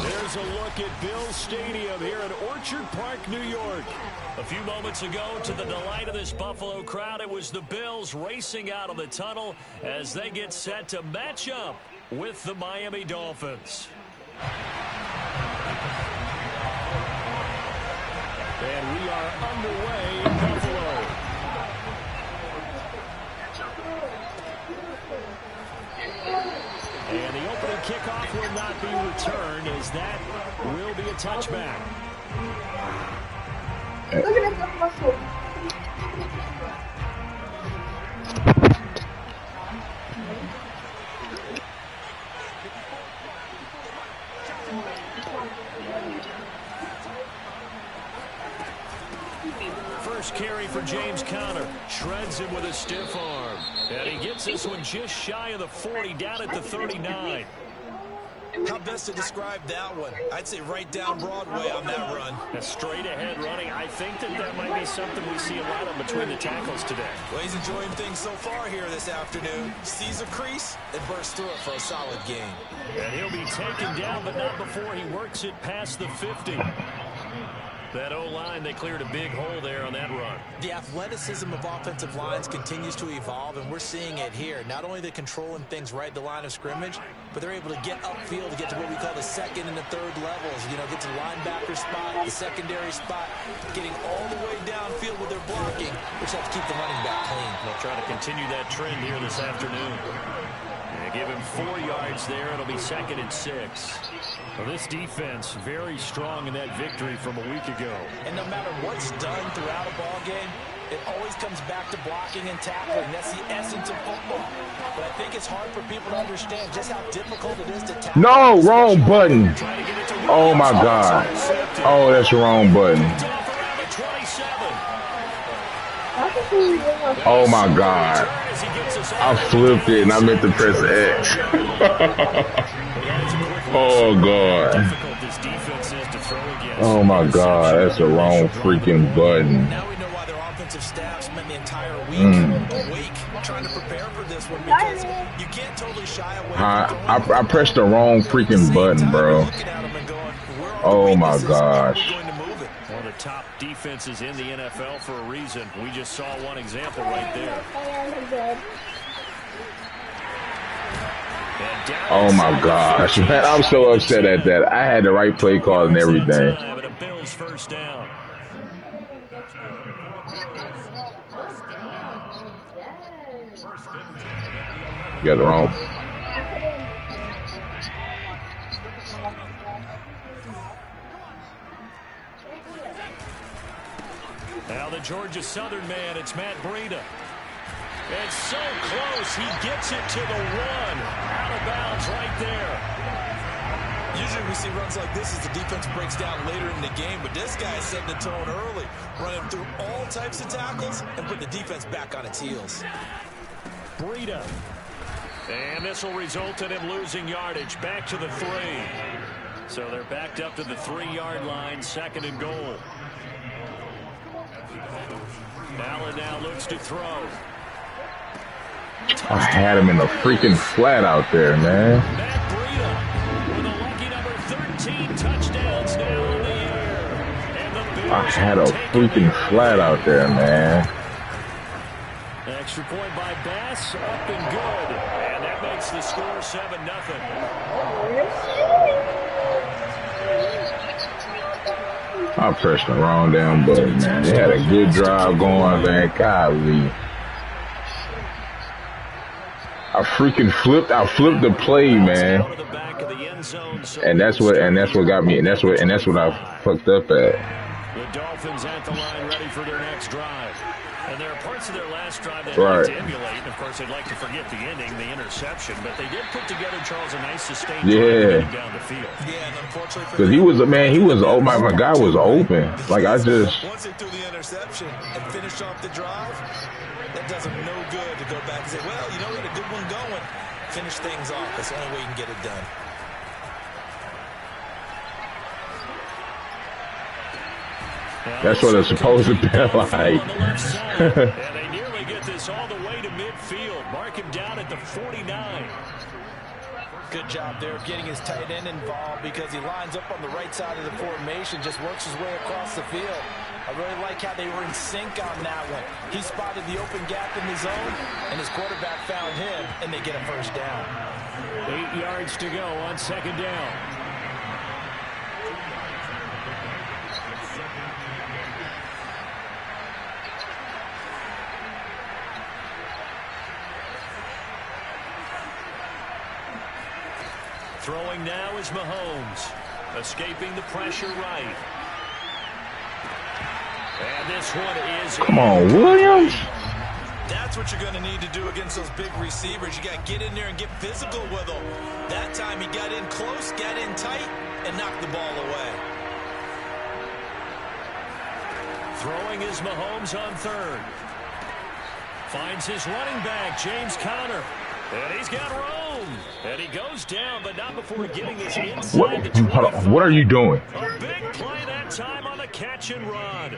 There's a look at Bills Stadium here in Orchard Park, New York. A few moments ago, to the delight of this Buffalo crowd, it was the Bills racing out of the tunnel as they get set to match up with the Miami Dolphins. And we are underway in Buffalo. And the opening kickoff will not be returned, as that will be a touchback. Look at the muscle. First carry for James Conner. Shreds him with a stiff arm. And he gets this one just shy of the 40, down at the 39. How best to describe that one? I'd say right down Broadway on that run. A straight ahead running. I think that might be something we see a lot of between the tackles today. Well, he's enjoying things so far here this afternoon. Sees a crease and bursts through it for a solid gain. And he'll be taken down, but not before he works it past the 50. That O-line, they cleared a big hole there on that run. The athleticism of offensive lines continues to evolve, and we're seeing it here. Not only they're controlling things right at the line of scrimmage, but they're able to get upfield to get to what we call the second and the third levels. You know, get to the linebacker spot, the secondary spot, getting all the way downfield with their blocking, which helps keep the running back clean. They'll try to continue that trend here this afternoon. They give him 4 yards there. It'll be 2nd and 6. Well, this defense very strong in that victory from a week ago. And no matter what's done throughout a ball game, it always comes back to blocking and tackling. That's the essence of football. But I think it's hard for people to understand just how difficult it is to tackle. No, wrong button. Oh, my God. Oh, that's the wrong button. Oh, my God. I flipped it, and I meant to press X. Oh, God. Oh, my God. That's the wrong freaking button. Now we know why their offensive staff spent the entire week trying to prepare for this one, because you can't totally shy away from I pressed the wrong freaking button, bro. Oh, my gosh. One of the top defenses in the NFL for a reason. We just saw one example right there. Oh my gosh, man, I'm so upset at that. I had the right play call and everything. First down. You got it wrong. Now the Georgia Southern man, it's Matt Breida. It's so close, he gets it to the 1. Out of bounds right there. Usually we see runs like this as the defense breaks down later in the game, but this guy is setting the tone early, running through all types of tackles and put the defense back on its heels. Breida. And this will result in him losing yardage. Back to the 3. So they're backed up to the 3-yard line, 2nd and goal. Allen now looks to throw. I had him in the freaking flat out there, man. Matt Breida with a lucky number 13 touchdowns now in the year. And the Bills I had a freaking flat out there, man. Extra point by Bass, up and good. And that makes the score 7-0. I pressed the wrong damn button, man. They had a good drive going, man. Golly. I freaking flipped. I flipped the play, man. And that's what got me. And that's what I fucked up at. The Dolphins at the line ready for their next drive. And there are parts of their last drive they'd like to emulate. And, of course, they'd like to forget the ending, the interception. But they did put together, Charles, a nice sustained drive getting down the field. Yeah, and unfortunately for because he was oh my guy was open. Like I just once they threw the interception and finished off the drive, that does them no good to go back and say, well, you know, we had a good one going. Finish things off. That's the only way you can get it done. that's what it's supposed to be like. And they nearly get this all the way to midfield. Mark him down at the 49. Good job there of getting his tight end involved because he lines up on the right side of the formation, just works his way across the field. I really like how they were in sync on that one. He spotted the open gap in the zone, and his quarterback found him, and they get a first down. 8 yards to go on second down. Throwing now is Mahomes, escaping the pressure right. And this one is... Come on, Williams. That's what you're going to need to do against those big receivers. You got to get in there and get physical with them. That time he got in close, got in tight, and knocked the ball away. Throwing is Mahomes on third. Finds his running back, James Conner. And he's got room. And he goes down, but not before getting this inside the 25. What are you doing? A big play that time on the catch and run.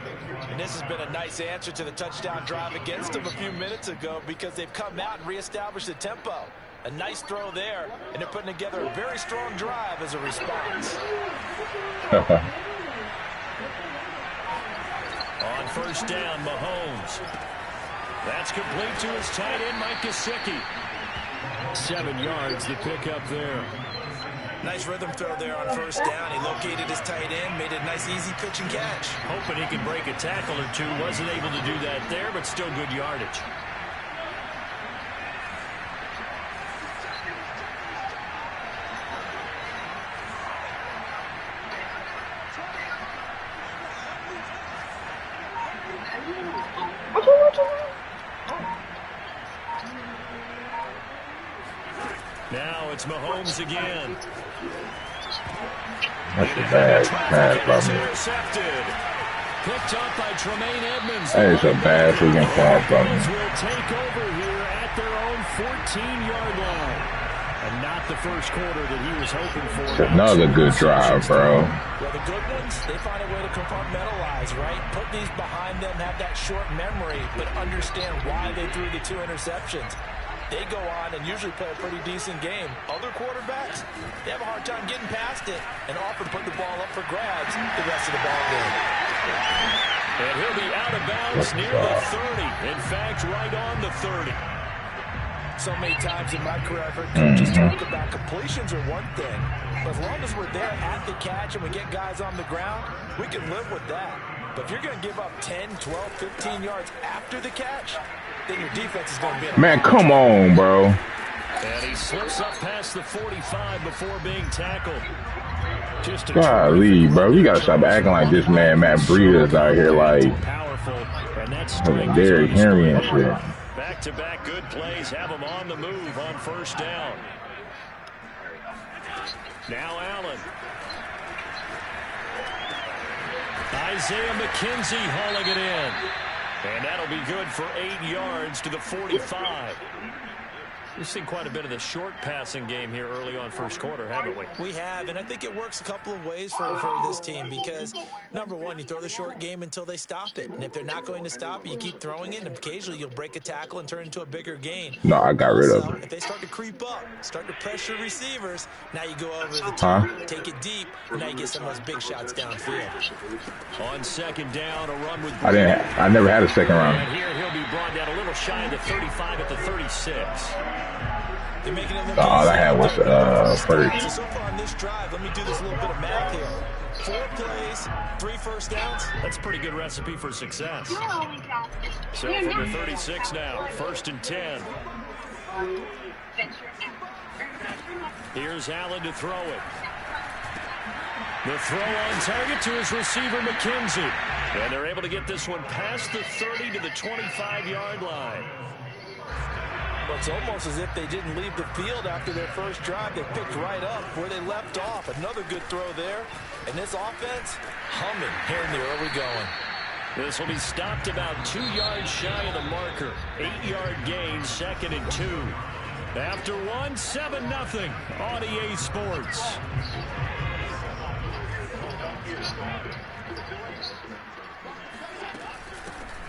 And this has been a nice answer to the touchdown drive against them a few minutes ago because they've come out and reestablished the tempo. A nice throw there, and they're putting together a very strong drive as a response. On first down, Mahomes. That's complete to his tight end, Mike Gesicki. 7 yards to pick up there. Nice rhythm throw there on first down. He located his tight end, made a nice easy pitch and catch. Hoping he could break a tackle or two. Wasn't able to do that there, but still good yardage. Now it's Mahomes again. That's a bad pass by me. Intercepted. Picked up by Tremaine Edmonds. That is a bad freaking pass by me. Will take over here at their own 14-yard line. And not the first quarter that he was hoping for. It's another good drive, bro. Well, the good ones, they find a way to compartmentalize, right? Put these behind them, have that short memory, but understand why they threw the 2 interceptions. They go on and usually play a pretty decent game. Other quarterbacks, they have a hard time getting past it and often put the ball up for grabs the rest of the ball game. And he'll be out of bounds near the 30. In fact, right on the 30. So many times in my career, I've heard coaches talk about completions are one thing. But as long as we're there at the catch and we get guys on the ground, we can live with that. But if you're going to give up 10, 12, 15 yards after the catch, then your defense is going to be in. Man, come on, bro. And he slips up past the 45 before being tackled. Just Golly, bro. You got to stop acting like this man, Matt Breeder's out here like powerful. And that's Derrick Henry and shit. Back-to-back good plays have him on the move on first down. Now Allen. Isaiah McKenzie hauling it in. And that'll be good for 8 yards to the 45. We've seen quite a bit of the short passing game here early on first quarter, haven't we? We have, and I think it works a couple of ways for this team because, number one, you throw the short game until they stop it. And if they're not going to stop it, you keep throwing it, and occasionally you'll break a tackle and turn into a bigger gain. No, I got rid of it. If they start to creep up, start to pressure receivers, now you go over the top, take it deep, and now you get some of those big shots downfield. On second down, a run with... I never had a second round. And here he'll be brought down a little shy of the 35 at the 36. All I had was first. So far on this drive, let me do this little bit of math here. 4 plays, 3 first downs. That's a pretty good recipe for success. So from the 36 now, 1st and 10. Here's Allen to throw it. The throw on target to his receiver, McKenzie. And they're able to get this one past the 30 to the 25-yard line. Well, it's almost as if they didn't leave the field after their first drive. They picked right up where they left off. Another good throw there. And this offense, humming here in the early going. This will be stopped about 2 yards shy of the marker. 8-yard gain, 2nd and 2. After one, 7-0 on EA Sports.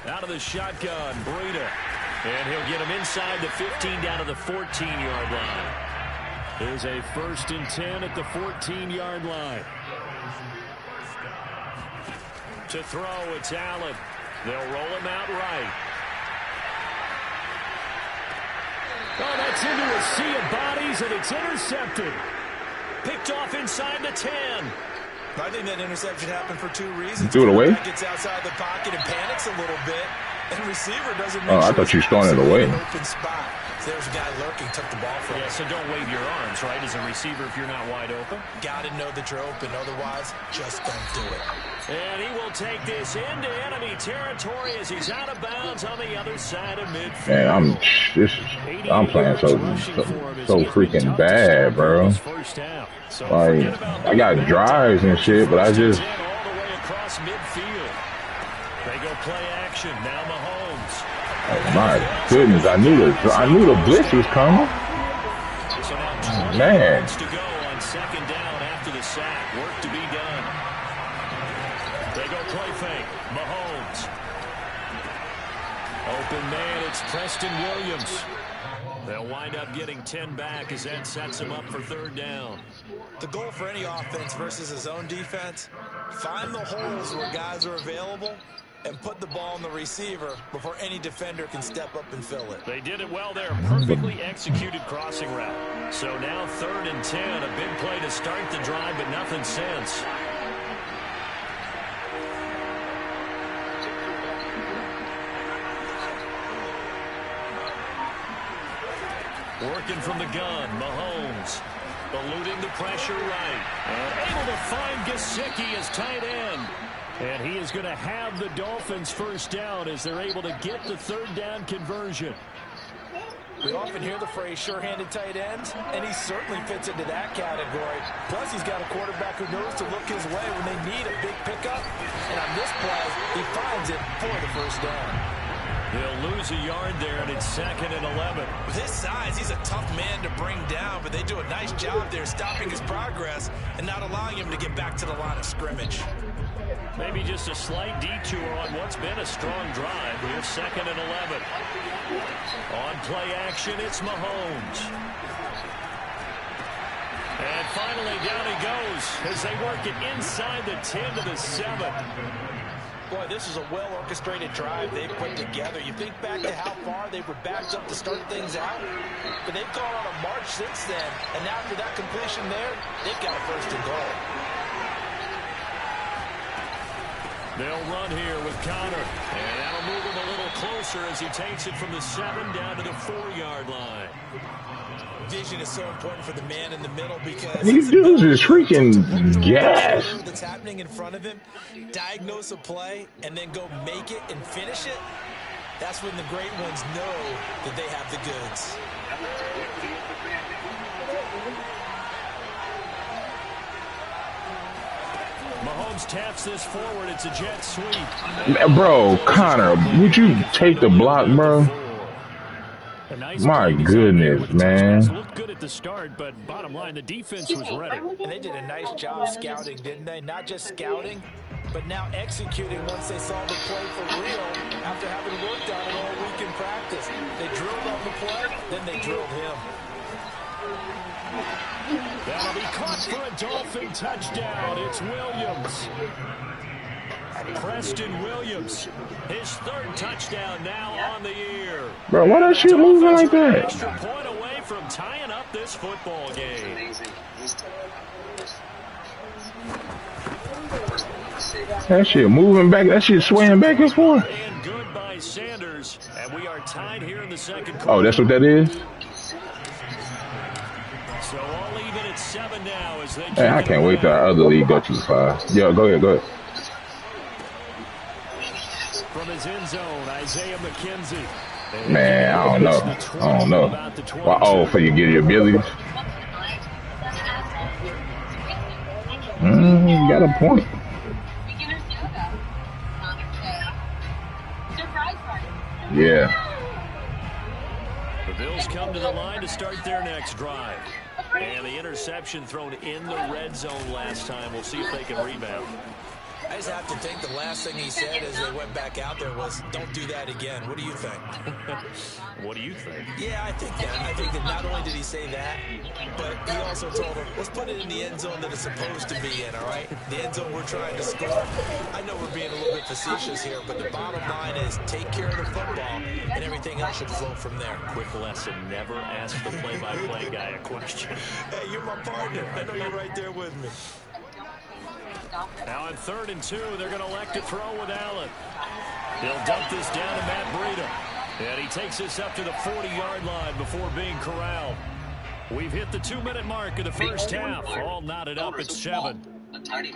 Out of the shotgun, Breida. And he'll get him inside the 15 down to the 14-yard line. There's a 1st and 10 at the 14-yard line. To throw, it's Allen. They'll roll him out right. Oh, that's into a sea of bodies, and it's intercepted. Picked off inside the 10. I think that interception happened for 2 reasons. Threw it away? Gets outside the pocket and panics a little bit. And receiver doesn't make Oh, I thought you was throwing it away. Open spot. So there's a guy lurking, took the ball from him. Yeah, so don't wave your arms, right, as a receiver if you're not wide open. Got to know that you're open. Otherwise, just don't do it. And he will take this into enemy territory as he's out of bounds on the other side of midfield. Man, I'm playing so freaking bad, bro. Like, I got drives and shit, but I just... All the way across midfield. They go play action. Now Mahomes. Oh my goodness, I knew the blitz was coming. So now 20 man. yards to go on 2nd down after the sack. Work to be done. They go play fake. Mahomes. Open man, it's Preston Williams. They'll wind up getting 10 back as that sets them up for 3rd down. The goal for any offense versus his own defense, find the holes where guys are available and put the ball on the receiver before any defender can step up and fill it. They did it well there. Perfectly executed crossing route. So now 3rd and 10. A big play to start the drive, but nothing since. Working from the gun, Mahomes. Eluding the pressure right. And able to find Gesicki as tight end. And he is going to have the Dolphins 1st down as they're able to get the 3rd down conversion. We often hear the phrase sure-handed tight ends, and he certainly fits into that category. Plus, he's got a quarterback who knows to look his way when they need a big pickup. And on this play, he finds it for the 1st down. They'll lose a yard there, and it's 2nd and 11. With his size, he's a tough man to bring down, but they do a nice job there stopping his progress and not allowing him to get back to the line of scrimmage. Maybe just a slight detour on what's been a strong drive. Here's 2nd and 11. On play action, it's Mahomes. And finally, down he goes as they work it inside the 10 to the 7. Boy, this is a well-orchestrated drive they've put together. You think back to how far they were backed up to start things out, but they've gone on a march since then, and after that completion there, they've got a 1st and goal. They'll run here with Connor, and that'll move him a little closer as he takes it from the 7 down to the 4-yard line. Vision is so important for the man in the middle because These dudes is freaking gas. That's happening in front of him, diagnose a play, and then go make it and finish it. That's when the great ones know that they have the goods. Mahomes taps this forward. It's a jet sweep. Bro, Connor, would you take the block, bro? Nice My goodness, man. Looked good at the start, but bottom line, the defense was ready. And they did a nice job scouting, didn't they? Not just scouting, but now executing once they saw the play for real after having worked on it all week in practice. They drilled on the play, then they drilled him. That'll be caught for a Dolphin touchdown. It's Williams. Preston Williams, his 3rd touchdown now on the year. Bro, why that shit moving like that? Extra point away from tying up this football game. That shit moving back. That shit swaying back and forth. And good by Sanders, and we are tied here in the 2nd quarter. Oh, that's what that is? So all even at 7 now as they. Hey, I can't wait till our other league go to 5. Yo, go ahead, go ahead. from his end zone, Isaiah McKenzie. Man, I don't know. I don't know. Well, oh, for you get your abilities. You got a point. Yeah. The Bills come to the line to start their next drive. And the interception thrown in the red zone last time. We'll see if they can rebound. I just have to think the last thing he said as they went back out there was, don't do that again. What do you think? What do you think? Yeah, I think that. I think that not only did he say that, but he also told him, let's put it in the end zone that it's supposed to be in, all right? The end zone we're trying to score. I know we're being a little bit facetious here, but the bottom line is take care of the football, and everything else should flow from there. Quick lesson, never ask the play-by-play guy a question. Hey, you're my partner. I know you're right there with me. Now on 3rd and 2, they're going to elect to throw with Allen. He'll dump this down to Matt Breida. And he takes this up to the 40-yard line before being corralled. We've hit the 2-minute mark of the first half. All knotted up at 7. Coming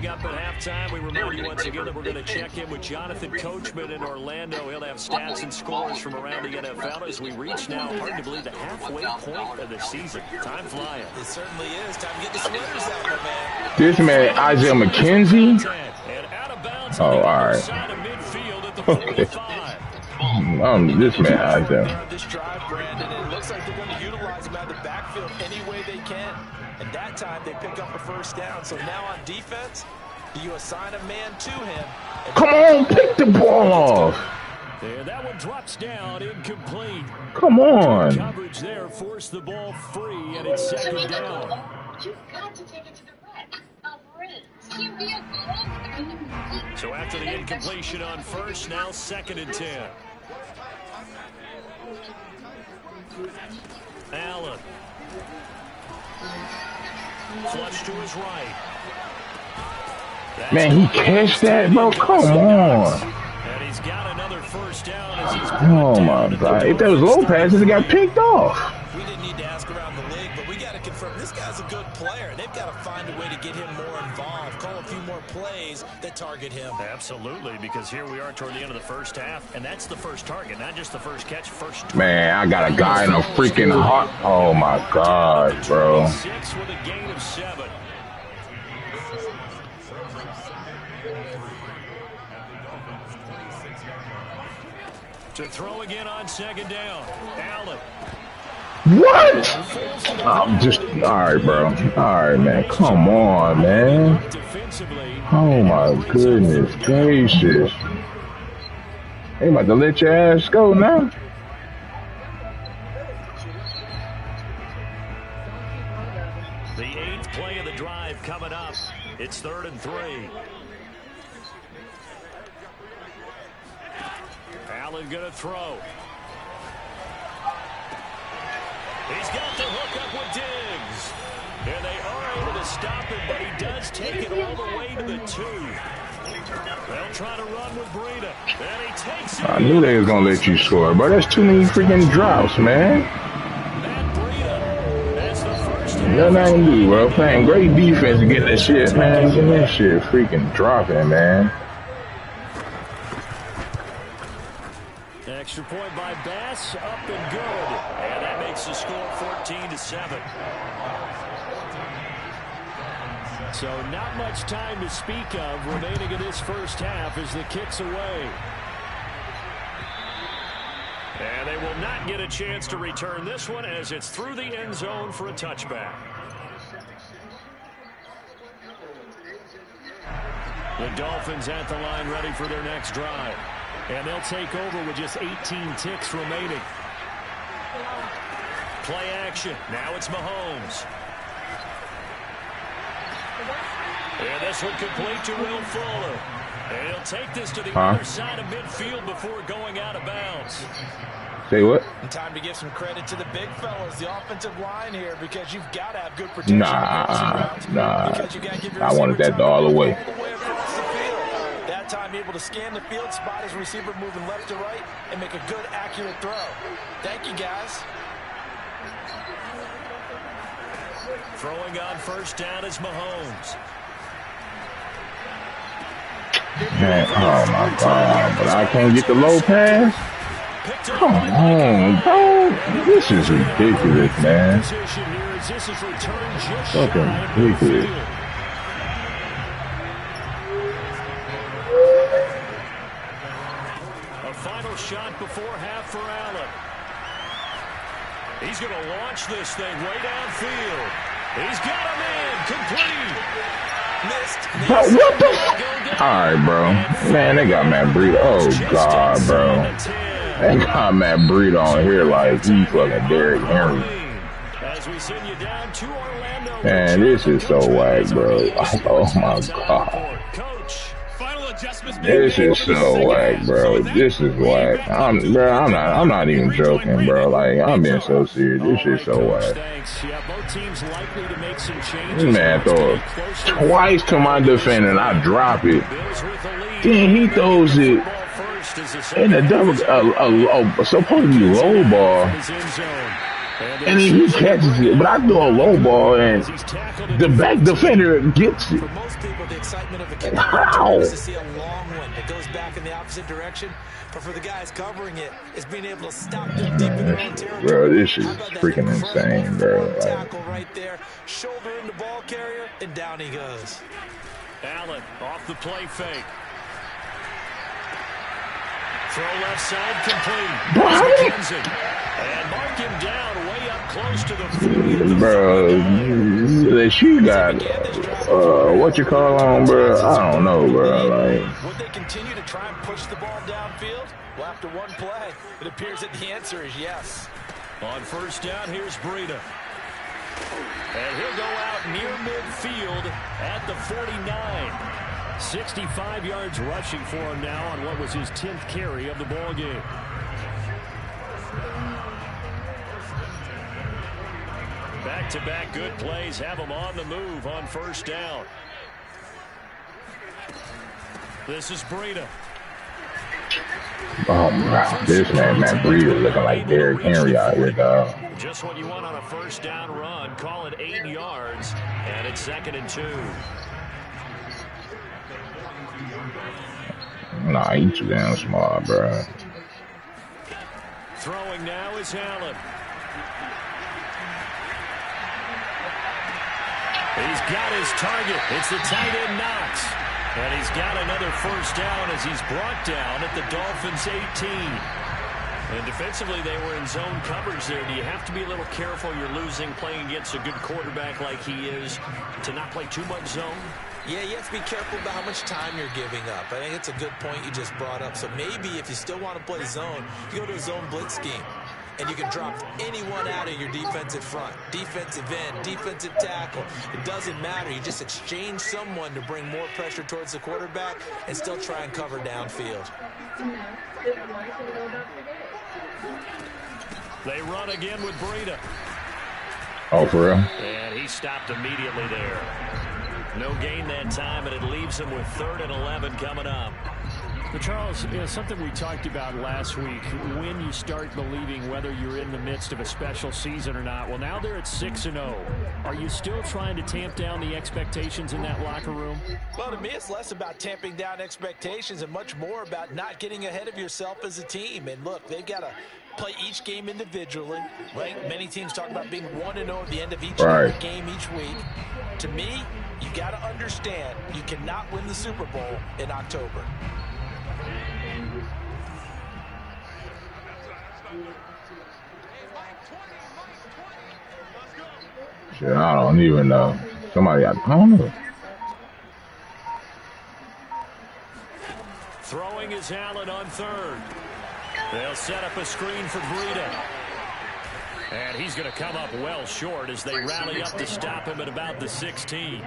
up at halftime, we remind you once again that we're going to check in with Jonathan Coachman in Orlando. He'll have stats and scores from around the NFL as we reach now, hard to believe, the halfway point of the season. Time flying. It certainly is. Time to get the sweaters out, my man. This man, Isaiah McKenzie? And out of bounds oh, all right. Side of midfield at the 45. This man, Isaiah. This drive, Brandon, it looks like they're going to utilize him out of the backfield any way they can. And that time they pick up a first down. So now on defense, you assign a man to him. Come on, pick the ball off. And that one drops down, incomplete. Come on. Coverage there forced the ball free, and it's 2nd down. You've got to take it to the rack. So after the incompletion on 1st, now 2nd and 10. Allen. Flush to his right. Man, he catch that, bro? Come on. And he's got another first down as he's oh, my God. If that was low passes, it got picked off. We didn't need to ask around the league, but we got to confirm this guy's a good player. They've got to find a way to get him more involved, call a few more plays that target him. Absolutely, because here we are toward the end of the first half, and that's the first target, not just the first catch, first target. Man, I got a guy in a freaking heart. Oh, my God, bro. 6 with a gain of 7. To throw again on 2nd down. Allen. What? I'm just, all right, bro. All right, man. Come on, man. Oh, my goodness gracious. They about to let your ass go now. The 8th play of the drive coming up. It's 3rd and 3. Allen going to throw. He's got the hook up with Diggs. And they are able to stop him, but he does take it all the way to the 2. They'll try to run with Breida. And he takes it. I knew they was going to let you score, bro. That's too many freaking drops, man. Matt Breida, that's the first. Nothing I can do, bro. Playing great defense to get that shit, man. Get that shit freaking dropping, man. Extra point by Bass, up and good. And that makes the score 14-7. So not much time to speak of remaining in this first half as the kick's away. And they will not get a chance to return this one as it's through the end zone for a touchback. The Dolphins at the line ready for their next drive. And they'll take over with just 18 ticks remaining. Play action. Now it's Mahomes. And this one complete to Will Fuller. And he'll take this to the other side of midfield before going out of bounds. Say what? And time to give some credit to the big fellas, the offensive line here, because you've got to have good protection. Nah. I wanted that all the way. That time able to scan the field, spot his receiver moving left to right, and make a good, accurate throw. Thank you, guys. Throwing on first down is Mahomes. Man, oh my God, but I can't get the low pass? Come on, bro. This is ridiculous, man. Fucking ridiculous. A final shot before half for Allen. He's going to launch this thing way downfield. He's got him in. Complete. Bro, what the? All right, bro. Man, they got Matt Breida. Oh, God, bro. They got Matt Breida on here like he fucking Derrick Henry. Man, this is so whack, bro. Oh, my God. This is so whack, bro. This is whack. I'm not even joking, bro. Like, I'm being so serious. This shit's so whack. This man throw it twice to my defender and I drop it. Then he throws it in a double, supposed to be low ball. And then he catches it, but I throw a low ball and the back defender gets it. How? It goes back in the opposite direction, but for the guys covering it, it's being able to stop them deep in their own territory. Bro, this is freaking insane, bro. Tackle right there, shoulder in the ball carrier, and down he goes. Allen off the play fake. Throw left side complete. And mark him down way up close to the 40. Bro, she got what you call on, bro? I don't know, bro. Like, would they continue to try and push the ball downfield? Well, after one play, it appears that the answer is yes. On first down, here's Breida. And he'll go out near midfield at the 49. 65 yards rushing for him now on what was his 10th carry of the ball game. Back-to-back good plays have him on the move on first down. This is Breida. oh my, this man, Matt Breida looking like Derrick Henry out here, dog. Just what you want on a first down run. Call it 8 yards, and it's 2nd and 2. Nah, he too damn small, bro. Throwing now is Allen. He's got his target. It's the tight end Knox. And he's got another first down as he's brought down at the Dolphins' 18. And defensively, they were in zone coverage there. Do you have to be a little careful? You're losing playing against a good quarterback like he is to not play too much zone? Yeah, you have to be careful about how much time you're giving up. I think it's a good point you just brought up. So maybe if you still want to play zone, you go to a zone blitz scheme. And you can drop anyone out of your defensive front. Defensive end, defensive tackle. It doesn't matter. You just exchange someone to bring more pressure towards the quarterback and still try and cover downfield. They run again with Breida. Oh, for real? And he stopped immediately there. No gain that time, and it leaves him with 3rd and 11 coming up. But Charles, you know, something we talked about last week, when you start believing whether you're in the midst of a special season or not. Well, now they're at 6-0. Are you still trying to tamp down the expectations in that locker room? Well, to me, it's less about tamping down expectations and much more about not getting ahead of yourself as a team. And look, they've got to play each game individually, right? Many teams talk about being 1-0 at the end of each game each week. To me, you got to understand you cannot win the Super Bowl in October. Shit, I don't even know. I don't know. Throwing is Allen on 3rd. They'll set up a screen for Breida. And he's going to come up well short as they rally up to stop him at about the 16.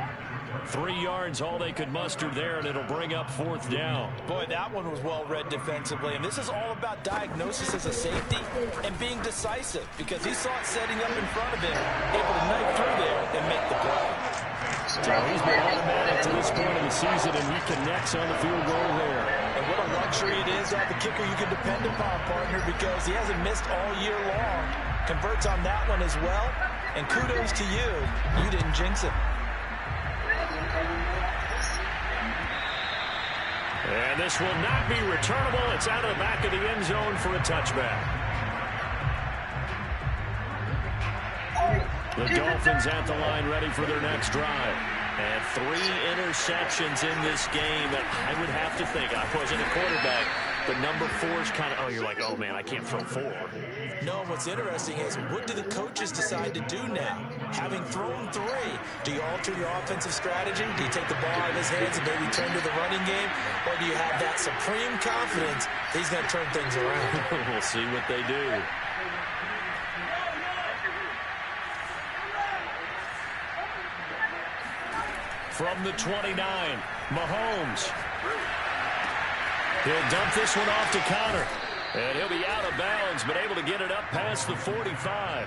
3 yards, all they could muster there, and it'll bring up 4th down. Boy, that one was well read defensively. And this is all about diagnosis as a safety and being decisive because he saw it setting up in front of him, able to knife through there and make the play. So he's been automatic to this point of the season, and he connects on the field goal there. And what a luxury it is to have the kicker you can depend upon, partner, because he hasn't missed all year long. Converts on that one as well. And kudos to you. You didn't jinx it. And this will not be returnable. It's out of the back of the end zone for a touchback. The Dolphins at the line ready for their next drive. And 3 interceptions in this game. I would have to think, I wasn't a quarterback, but number 4 is kind of, you're like, oh, man, I can't throw 4. No, what's interesting is what do the coaches decide to do now? Having thrown 3, do you alter your offensive strategy? Do you take the ball out of his hands and maybe turn to the running game? Or do you have that supreme confidence that he's going to turn things around? We'll see what they do. From the 29, Mahomes. He'll dump this one off to Connor. And he'll be out of bounds, but able to get it up past the 45.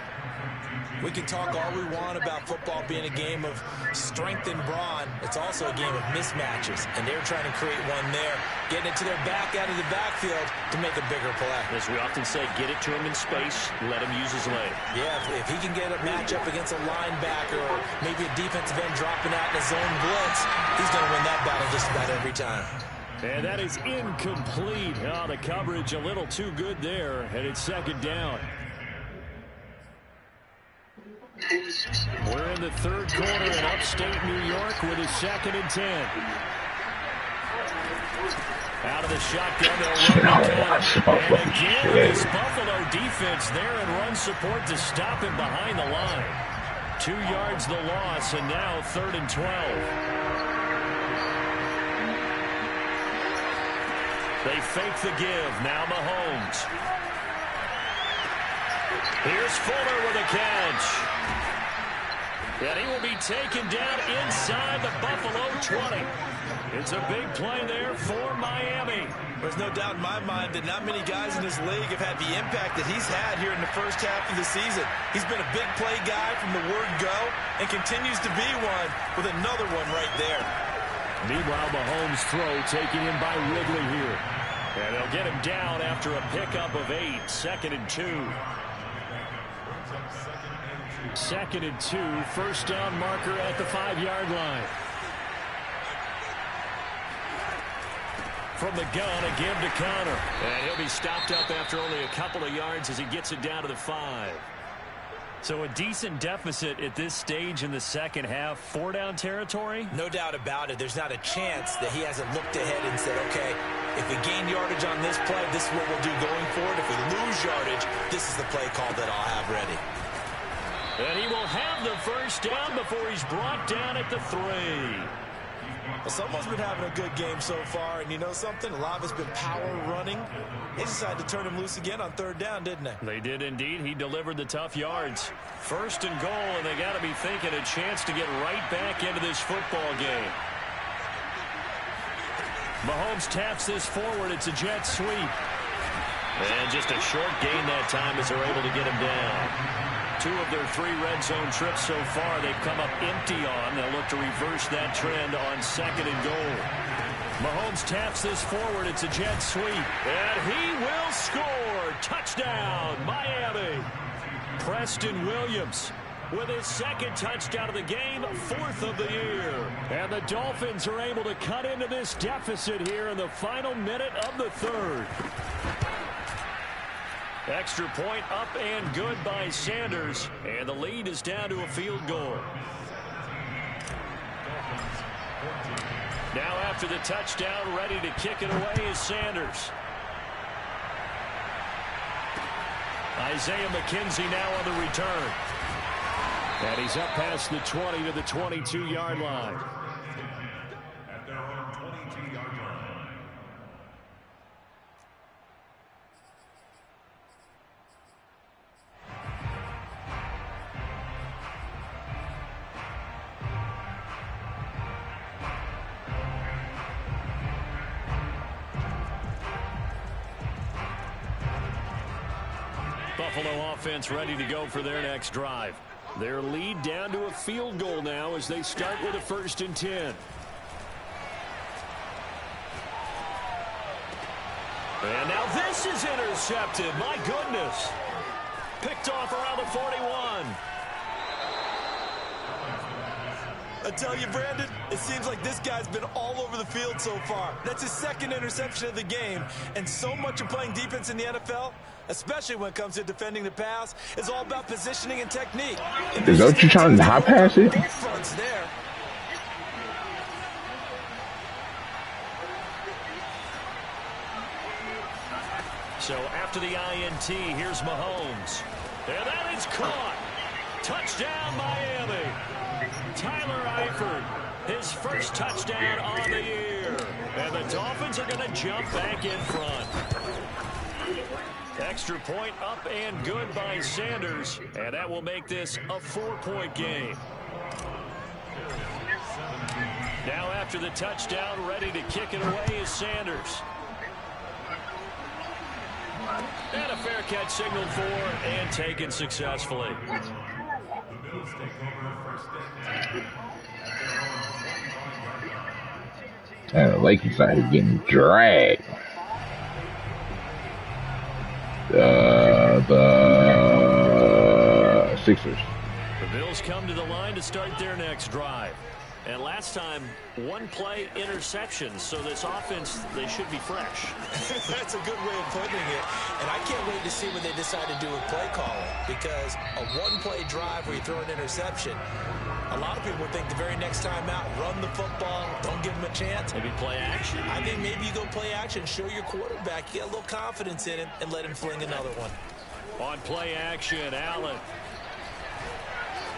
We can talk all we want about football being a game of strength and brawn. It's also a game of mismatches, and they're trying to create one there, getting it to their back out of the backfield to make a bigger play. As we often say, get it to him in space, let him use his leg. Yeah, if he can get a matchup against a linebacker or maybe a defensive end dropping out in a zone blitz, he's going to win that battle just about every time. And that is incomplete. Oh, the coverage a little too good there, and it's second down. We're in the third quarter in upstate New York with a 2nd and 10. Out of the shotgun, they'll run the gun. And again, this Buffalo defense there in run support to stop him behind the line. 2 yards the loss, and now 3rd and 12. They fake the give. Now Mahomes. Here's Fuller with a catch. And he will be taken down inside the Buffalo 20. It's a big play there for Miami. There's no doubt in my mind that not many guys in this league have had the impact that he's had here in the first half of the season. He's been a big play guy from the word go and continues to be one with another one right there. Meanwhile, Mahomes' throw taken in by Ridley here. And they'll get him down after a pickup of 8. 2nd and 2. 2nd and 2. First down marker at the 5-yard line. From the gun, a give to Connor. And he'll be stopped up after only a couple of yards as he gets it down to the 5. So a decent deficit at this stage in the second half. 4-down territory? No doubt about it. There's not a chance that he hasn't looked ahead and said, okay, if we gain yardage on this play, this is what we'll do going forward. If we lose yardage, this is the play call that I'll have ready. And he will have the first down before he's brought down at the 3. Well, someone's been having a good game so far, and you know something? A lot of it's been power running. They decided to turn him loose again on 3rd down, didn't they? They did indeed. He delivered the tough yards. 1st and goal, and they got to be thinking a chance to get right back into this football game. Mahomes taps this forward. It's a jet sweep. And just a short gain that time as they're able to get him down. 2 of their 3 red zone trips so far they've come up empty on. They'll look to reverse that trend on 2nd and goal. Mahomes taps this forward. It's a jet sweep. And he will score. Touchdown, Miami. Preston Williams with his 2nd touchdown of the game, 4th of the year. And the Dolphins are able to cut into this deficit here in the final minute of the 3rd. Extra point up and good by Sanders. And the lead is down to a field goal. Now after the touchdown, ready to kick it away is Sanders. Isaiah McKenzie now on the return. And he's up past the 20 to the 22-yard line. At their own 22-yard line. Buffalo offense ready to go for their next drive. Their lead down to a field goal now as they start with a 1st and 10. And now this is intercepted. My goodness. Picked off around the 41. I tell you, Brandon, it seems like this guy's been all over the field so far. That's his second interception of the game, and so much of playing defense in the NFL, especially when it comes to defending the pass, is all about positioning and technique. Is that what you're trying to high pass it? Fronts there. So after the INT, here's Mahomes. And that is caught. Touchdown, Miami. Tyler Eifert, his first touchdown on the year. And the Dolphins are going to jump back in front. Extra point up and good by Sanders. And that will make this a 4-point game. Now after the touchdown, ready to kick it away is Sanders. And a fair catch signaled for and taken successfully. And the Lakers out here getting dragged. The Sixers. The Bills come to the line to start their next drive. And last time, one-play interceptions, so this offense, they should be fresh. That's a good way of putting it. And I can't wait to see what they decide to do with play calling, because a one-play drive where you throw an interception, a lot of people think the very next time out, run the football, don't give them a chance. Maybe play action. I think maybe you go play action, show your quarterback, get a little confidence in him, and let him fling another one. On play action, Allen.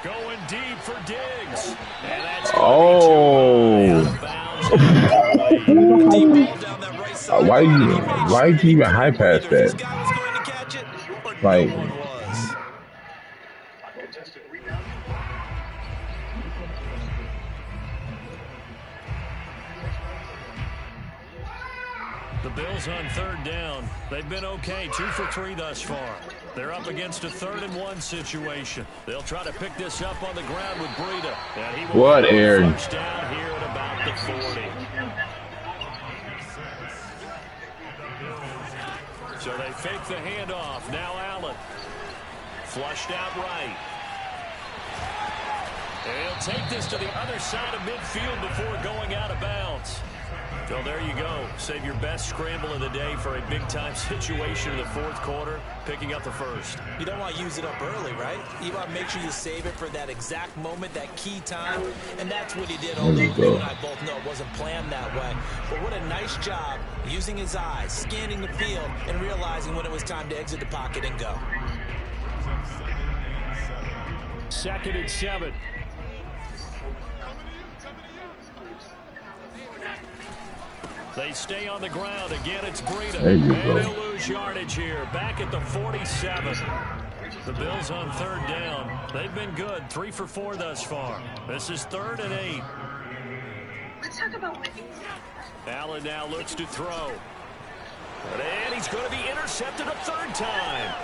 Going deep for Diggs. And that's why you even high pass that? Like, the Bills on third down. They've been okay, 2 for 3 thus far. They're up against a 3rd-and-1 situation. They'll try to pick this up on the ground with Breida. And he will what, Aaron? first down here at about the 40. So they fake the handoff. Now Allen. Flushed out right. And he'll take this to the other side of midfield before going out of bounds. So there you go. Save your best scramble of the day for a big-time situation in the 4th quarter, picking up the first. You don't want to use it up early, right? You want to make sure you save it for that exact moment, that key time, and that's what he did, although you and I both know it wasn't planned that way. But what a nice job using his eyes, scanning the field, and realizing when it was time to exit the pocket and go. 2nd and 7. They stay on the ground. Again, it's Breida. There you and go. they'll lose yardage here. Back at the 47. The Bills on third down. They've been good. 3 for 4 thus far. This is 3rd and 8. Let's talk about winning. Allen now looks to throw. And he's going to be intercepted a 3rd time.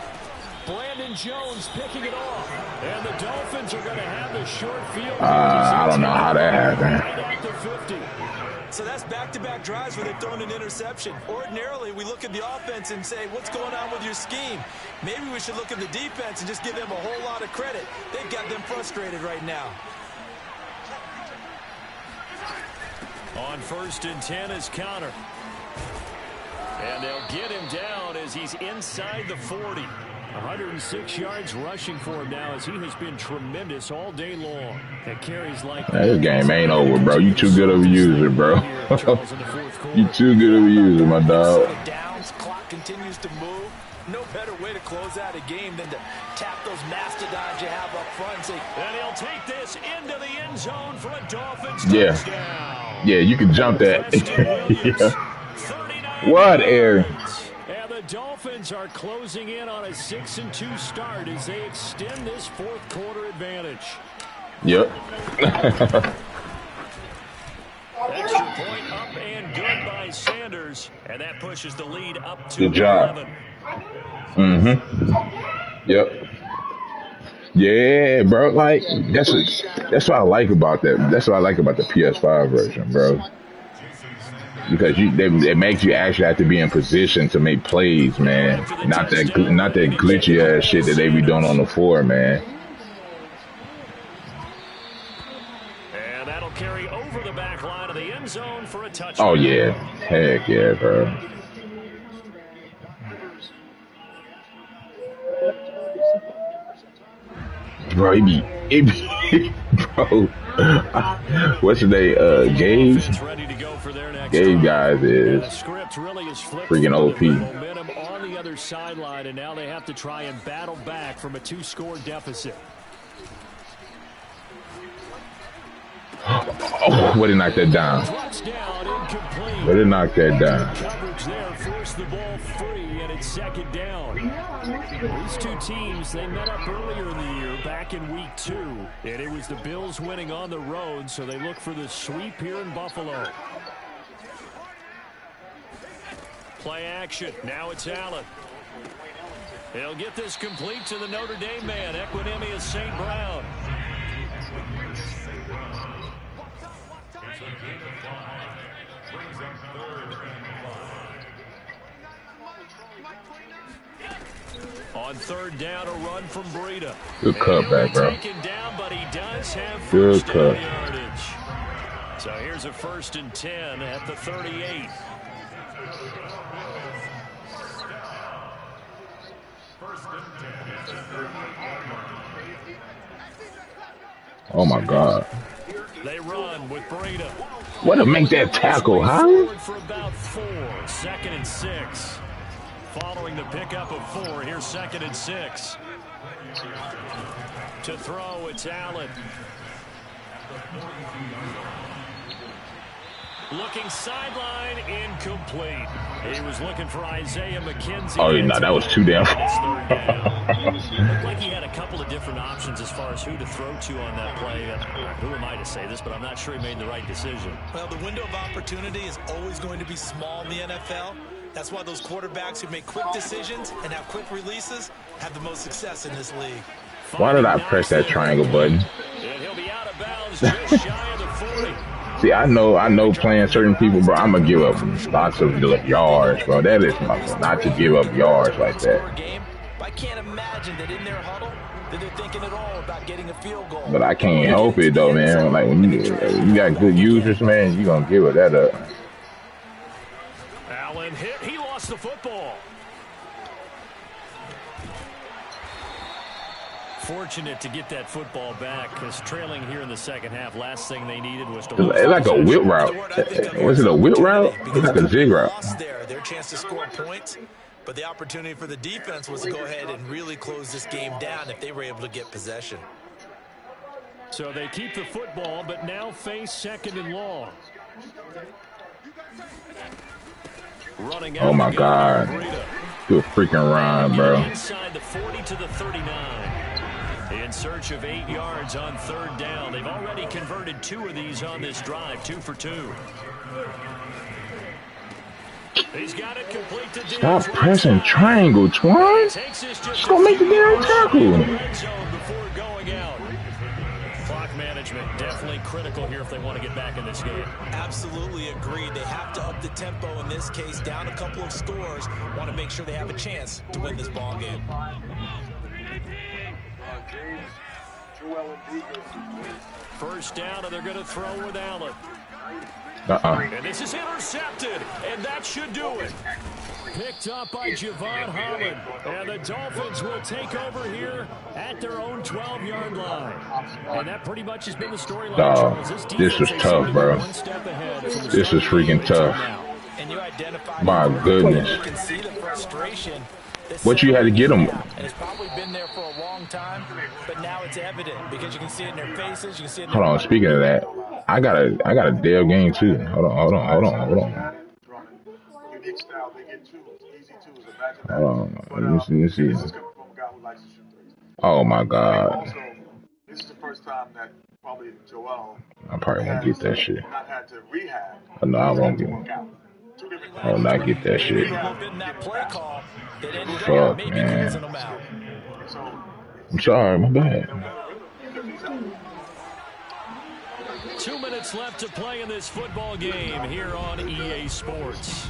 Brandon Jones picking it off. And the Dolphins are going to have the short field. I don't know how that happened. Right at the 50. So that's back-to-back drives where they've thrown an interception. Ordinarily, we look at the offense and say, what's going on with your scheme? Maybe we should look at the defense and just give them a whole lot of credit. They've got them frustrated right now. On 1st and 10 is Connor. And they'll get him down as he's inside the 40. 106 yards rushing for him now as he has been tremendous all day long. It carries like This game ain't over, bro. You too good of a user, bro. You too good of a user, my dog. Downs, clock continues to move. No better way to close out a game than to tap those mastodons you have up front and say, and he'll take this into the end zone for a Dolphins touchdown. Yeah, you can jump that. Yeah. What, Aaron? And the Dolphins are closing in on a 6-2 start as they extend this 4th quarter advantage. Yep. Extra point up and good by Sanders. And that pushes the lead up to Good job. 11. Yep. Yeah, bro. Like that's what I like about that. That's what I like about the PS5 version, bro. Because it makes you actually have to be in position to make plays, man. Not that glitchy ass shit that they be doing on the 4, man. And touchdown. Oh, yeah. Heck yeah, bro. Bro, bro. What's his name? Gabe? Gabe guys is freaking OP. Momentum on the other sideline, and now they have to try and battle back from a 2-score deficit. Oh, way to knock that down. Way to knock that down. Coverage there forced the ball free, and it's second down. These two teams, they met up earlier in the year, back in week 2, and it was the Bills winning on the road, so they look for the sweep here in Buffalo. Play action. Now it's Allen. He'll get this complete to the Notre Dame man, Equinemius St. Brown. On third down, a run from Breida. Good cutback, bro. Down, but he does have good cut. Yardage. So here's a 1st and 10 at the 38. Oh my God. They run with Breida. What to make that tackle, huh? For about 4, 2nd and 6. Following the pickup of 4, here's 2nd and 6. To throw, it's Allen. Looking sideline, incomplete. He was looking for Isaiah McKenzie. Oh, no, that was too damn Looked like he had a couple of different options as far as who to throw to on that play. Who am I to say this, but I'm not sure he made the right decision. Well, the window of opportunity is always going to be small in the NFL. That's why those quarterbacks who make quick decisions and have quick releases have the most success in this league. Why did I press that triangle button? And he'll be out of bounds just shy of the 40. See, I know playing certain people, bro, I'm going to give up lots of yards, bro. That is not to give up yards like that. I can't imagine that in their huddle that they're thinking at all about getting a field goal. But I can't help it, though, man. Like, when you got good users, man, you're going to give it that up. Allen hit. He lost the football. Fortunate to get that football back, because trailing here in the second half, last thing they needed was to... It's like a whip route. Was it a whip route? It's like a zig route. Their chance to score points, but the opportunity for the defense was to go ahead and really close this game down if they were able to get possession. So they keep the football, but now face 2nd and long. Oh my God. Good freaking run, bro. Inside the 40 to the 39. In search of 8 yards on 3rd down. They've already converted 2 of these on this drive, 2 for 2. He's got it complete to Stop pressing triangle, Twan. Just gonna make the damn tackle. Before going out. Clock management definitely critical here if they want to get back in this game. Absolutely agreed. They have to up the tempo in this case, down a couple of scores. Want to make sure they have a chance to win this ball game. First down, and they're going to throw with Allen. And this is intercepted, and that should do it. Picked up by Javon Holland. And the Dolphins will take over here at their own 12-yard line. And that pretty much has been the storyline. This was tough, bro. This is freaking tough. My goodness. What you had to get them? And it's probably been there for a long time, but now it's evident because you can see it in their faces. You can see it in Hold on, speaking of that, I got a Dale game too. Hold on. Let me see. Oh my God. This is the first time that probably Joel. I probably won't get that shit. Not had to rehab. No, I won't get. I will not get that shit. Fuck, man. I'm sorry, my bad. 2 minutes left to play in this football game here on EA Sports.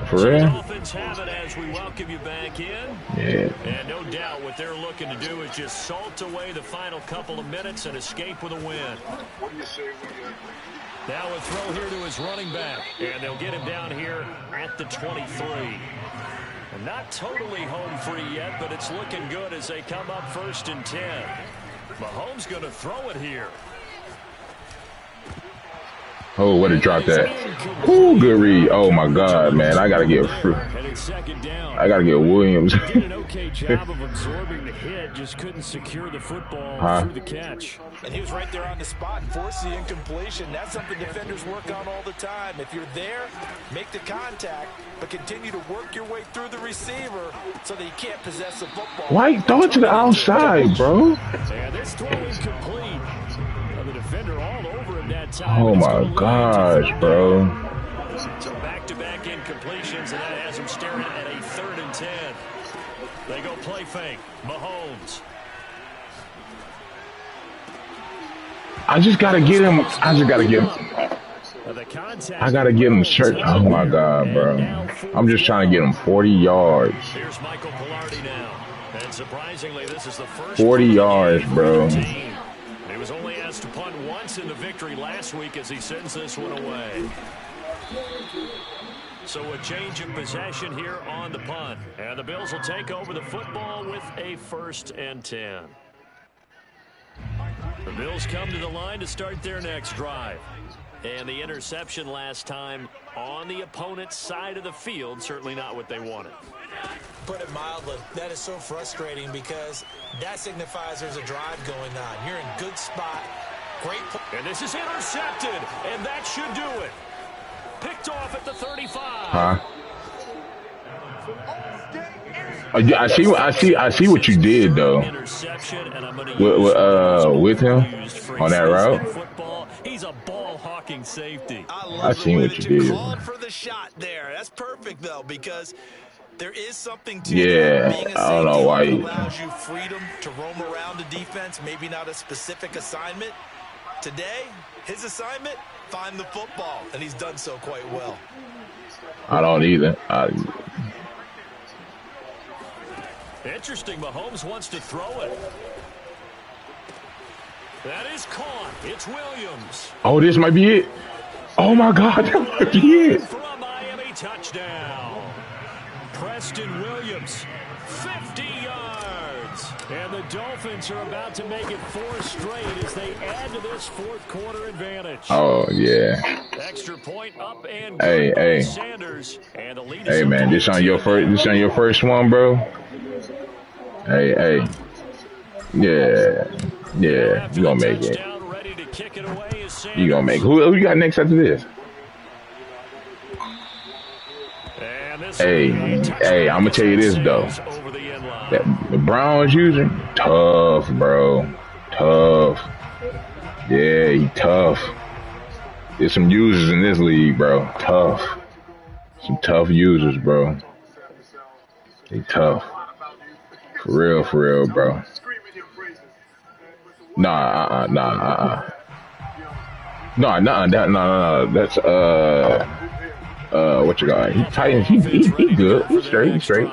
For So the real? Dolphins have it as we welcome you back in. Yeah. And no doubt what they're looking to do is just salt away the final couple of minutes and escape with a win. What do you say we Now a throw here to his running back. And they'll get him down here at the 23. And not totally home free yet, but it's looking good as they come up 1st and 10. Mahomes going to throw it here. Oh, what a drop that. Ooh, good read. Oh my God, man. I gotta get Williams. Did an okay job of absorbing the hit, just couldn't secure the football through the catch. And he was right there on the spot and forced the incompletion. That's something defenders work on all the time. If you're there, make the contact, but continue to work your way through the receiver so that he can't possess the football. Why throw it to the outside, bro? And this throw is complete. The defender all over him that time. Oh my gosh, bro. So back-to-back incompletions, and that has him staring at a 3rd and 10. They go play fake. Mahomes. I just gotta get him. I gotta get him shirt. Oh my God, bro. I'm just trying to get him 40 yards. Here's Michael Pilardi now. And surprisingly, this is the first 40 yards, bro. He was only asked to punt once in the victory last week as he sends this one away. So a change of possession here on the punt. And the Bills will take over the football with a 1st and 10. The Bills come to the line to start their next drive. And the interception last time on the opponent's side of the field, certainly not what they wanted. Put it mildly, that is so frustrating because that signifies there's a drive going on. You're in good spot. Great. And this is intercepted, and that should do it. Picked off at the 35. Huh? I see what you did though. With him on that route. He's a ball-hawking safety. I seen what you did. Called for the shot there. That's perfect though because there is something to being a I don't know why he allows you freedom to roam around the defense, maybe not a specific assignment. Today, his assignment, find the football, and he's done so quite well. I don't either. Interesting, Mahomes wants to throw it. That is caught. It's Williams. Oh, this might be it. Oh my God, that might be it. For a Miami touchdown. Preston Williams, 50 yards. And the Dolphins are about to make it 4 straight as they add to this 4th quarter advantage. Oh yeah. Extra point up and hey. Sanders. And the lead hey man, this on your first one, bro. Hey. Yeah. You gonna make it. You gonna make it. Who you got next after this? Hey, I'm gonna tell you this though. That the Browns using tough, bro. Tough. Yeah, he tough. There's some users in this league, bro. Tough. Some tough users, bro. They tough. For real, bro. Nah. No. That's what you got? He Titans. He good. He's straight.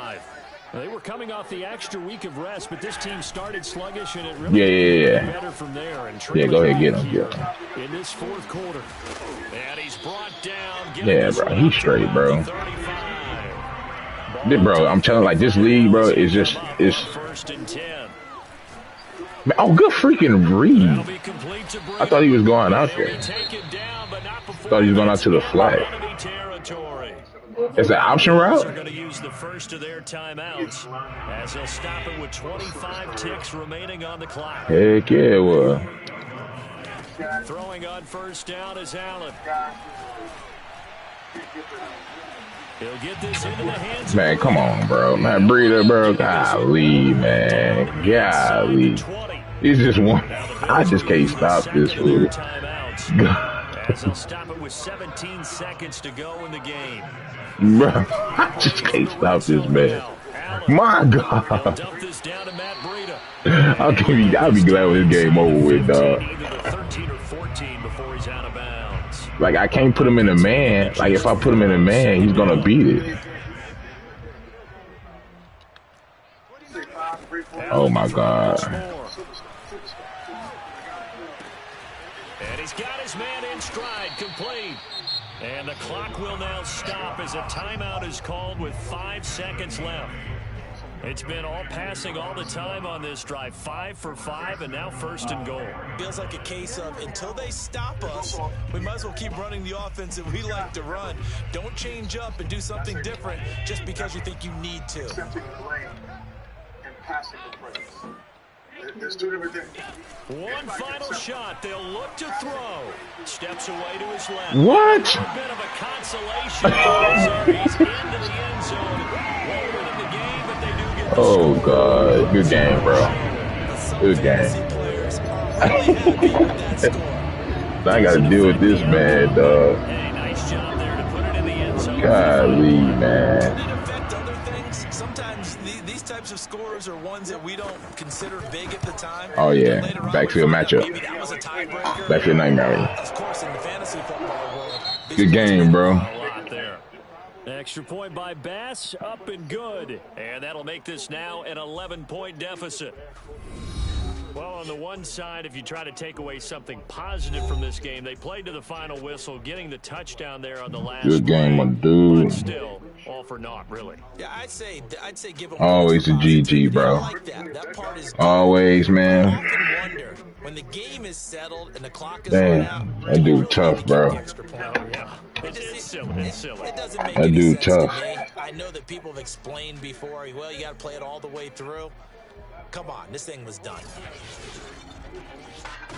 They were coming off the extra week of rest, but this team started sluggish, and it really better from there. And go ahead, get him. In this 4th quarter, and he's brought down. Yeah, bro, he's straight, bro. Bro, I'm telling you, like this league, bro, is just 1st and 10. Man, oh, good freaking read. I thought he was going out there. Thought he was going out to the flag. It's an option route? They're going to use the first of their timeouts as they'll stop it with 25 ticks remaining on the clock. Heck yeah, it was. Throwing on 1st down is Allen. He'll get this into the hands. Man, come on, bro. Man, breather, bro. Golly, man. Golly. It's just one. I just can't stop this fool. As they'll stop it with 17 seconds to go in the game. Bro, I just can't stop this man. My God. I'll be glad when this game over with, dog. 13 or 14 before he's out of bounds. Like, I can't put him in a man. Like, if I put him in a man, he's going to beat it. Oh, my God. And he's got his man in stride, complete. And the clock will now stop as a timeout is called with 5 seconds left. It's been all passing all the time on this drive. 5 for 5, and now 1st and goal. Feels like a case of until they stop us, we might as well keep running the offense that we like to run. Don't change up and do something different just because you think you need to. Accepting the lane and passing the praise. There's two different things. One final shot. They'll look to throw. Steps away to his left. What? A bit of a consolation prize. He's into the end zone. Won't win in the game, but they do get the Oh, score. God. Good game, bro. Good game. I got to deal with this man, dog. Hey, nice job there to put it in the end zone. Golly, man. Did it affect other things? Sometimes these types of scores are ones that we don't consider big at the time. Oh, yeah. Later on, Backfield we find out matchup. maybe that was a tiebreaker. Backfield nightmare. Of course, in the fantasy football world. Good game, bro. A lot there. Extra point by Bass, up and good. And that'll make this now an 11-point deficit. Well, on the one side, if you try to take away something positive from this game, they played to the final whistle, getting the touchdown there on the last Good game, play. my dude. But still, all for naught, really. Yeah, I'd say give them Always a GG, bro. I like that. That part is Always, I man. often wonder when the game is settled and the clock is Damn, run out. that dude tough, bro. Extra point. Oh, yeah. It's silly. It's silly. It doesn't make That any dude sense tough. to me. I know that people have explained before, well, you got to play it all the way through. Come on, this thing was done.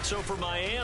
So for Miami.